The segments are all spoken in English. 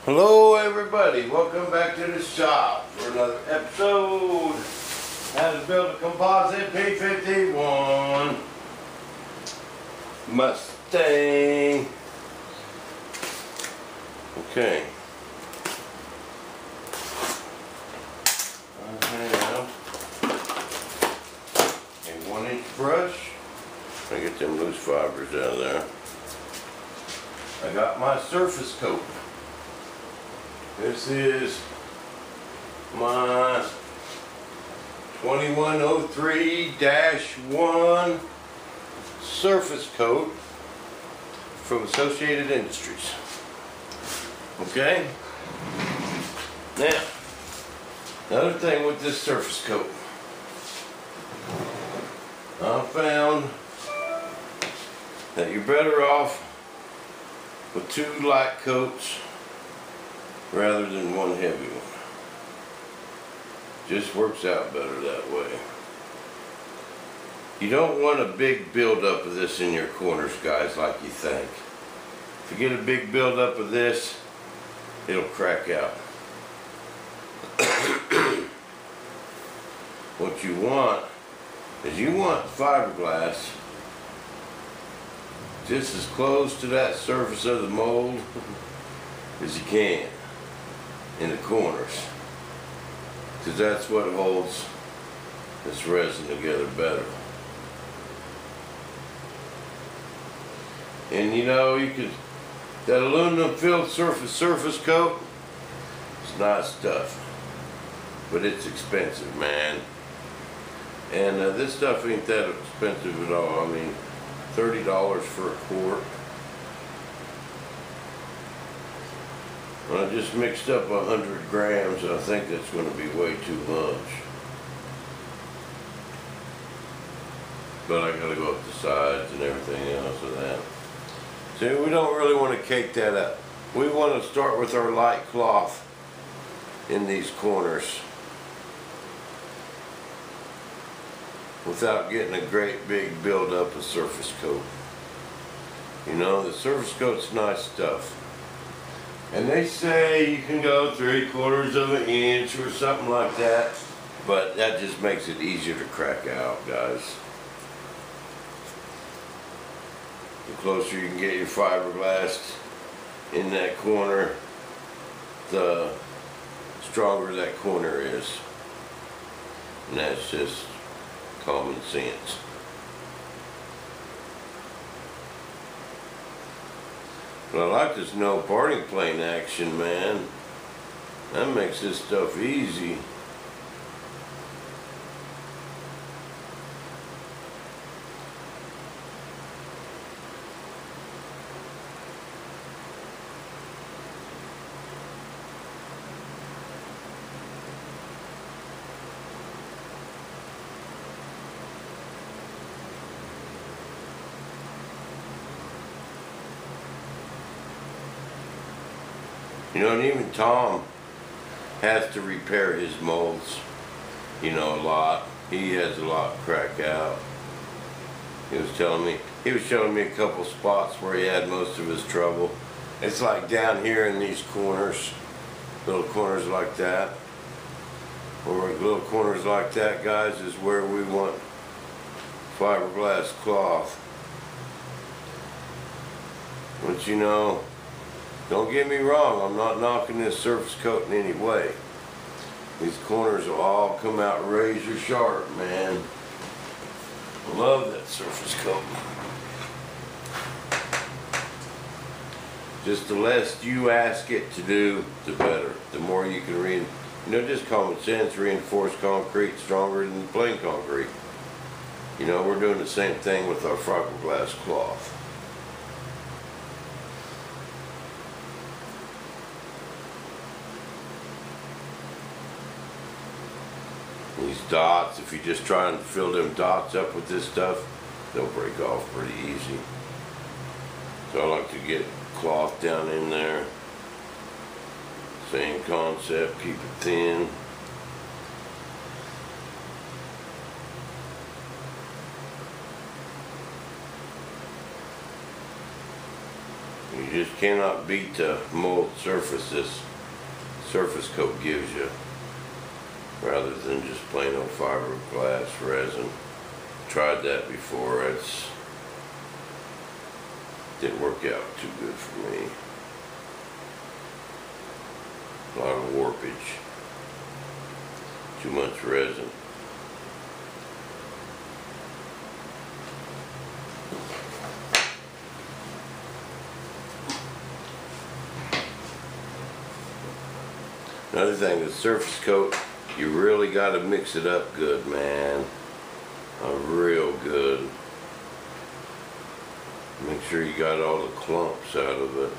Hello everybody, welcome back to the shop for another episode. How to build a composite P-51 Mustang. Okay. I have a 1-inch brush. I get them loose fibers out of there. I got my surface coat. This is my 2103-1 surface coat from Associated Industries. Okay? Now, another thing with this surface coat. I found that you're better off with 2 light coats rather than 1 heavy one. Just works out better that way. You don't want a big buildup of this in your corners, guys, like you think. If you get a big buildup of this, it'll crack out. What you want is you want fiberglass just as close to that surface of the mold as you can in the corners, because that's what holds this resin together better. And you know, you could, that aluminum filled surface coat, it's nice stuff, but it's expensive, man. And this stuff ain't that expensive at all. I mean, $30 for a quart. I just mixed up 100 grams. I think that's going to be way too much. But I got to go up the sides and everything else of that. See, we don't really want to cake that up. We want to start with our light cloth in these corners without getting a great big build-up of surface coat. You know, the surface coat's nice stuff. And they say you can go 3/4 of an inch or something like that, but that just makes it easier to crack out, guys. The closer you can get your fiberglass in that corner, the stronger that corner is. And that's just common sense. But I like this no parting plane action, man. That makes this stuff easy. You know, and even Tom has to repair his molds, you know, a lot. He has a lot crack out. He was showing me a couple spots where he had most of his trouble. It's like down here in these corners, little corners like that. Or little corners like that, guys, is where we want fiberglass cloth. But you know, don't get me wrong, I'm not knocking this surface coat in any way. These corners will all come out razor sharp, man. I love that surface coat. Just the less you ask it to do, the better. The more you can you know, just common sense, reinforced concrete stronger than plain concrete. You know, we're doing the same thing with our fiberglass cloth. These dots, if you just try and fill them dots up with this stuff, they'll break off pretty easy. So I like to get cloth down in there. Same concept, keep it thin. You just cannot beat the mold surface this surface coat gives you, rather than just plain old fiberglass resin. Tried that before. It's didn't work out too good for me. A lot of warpage. Too much resin. Another thing, the surface coat, you really got to mix it up good, man. Real good. Make sure you got all the clumps out of it.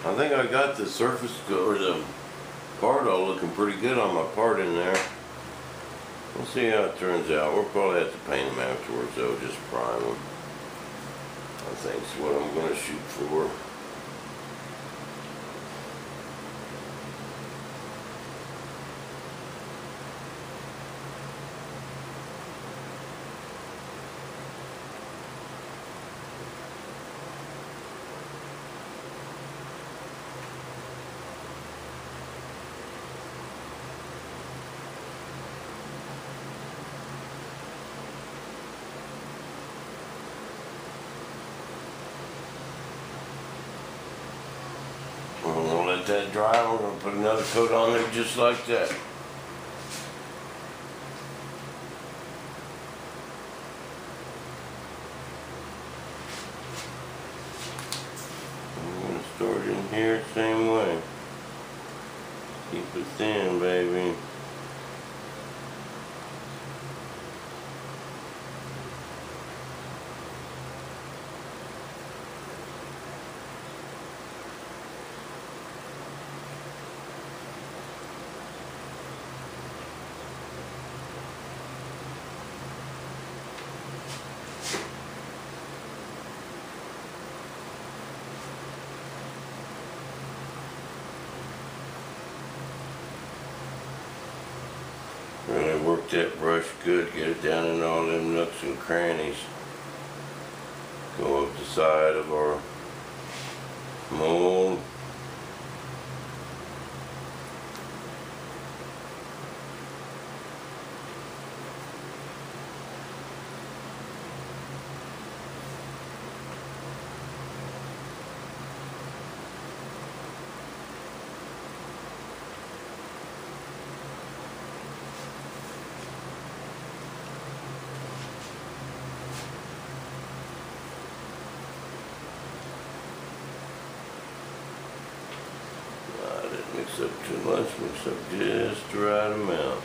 I think I got the surface or the part all looking pretty good on my part in there. We'll see how it turns out. We'll probably have to paint them afterwards though, just prime them. I think is what I'm going to shoot for. I'm going to let that dry. We're going to put another coat on there just like that. I'm going to store it in here same way. Keep it thin, baby. Really work that brush good, get it down in all them nooks and crannies. Go up the side of our mold. Mix up too much, mix up just the right amount.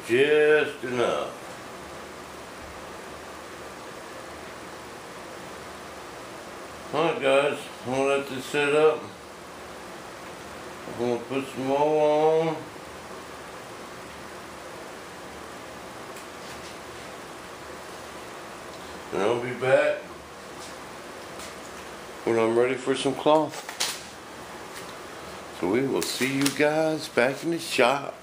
just enough. Alright guys, I'm gonna let this sit up. I'm gonna put some more on. And I'll be back when I'm ready for some cloth. So we will see you guys back in the shop.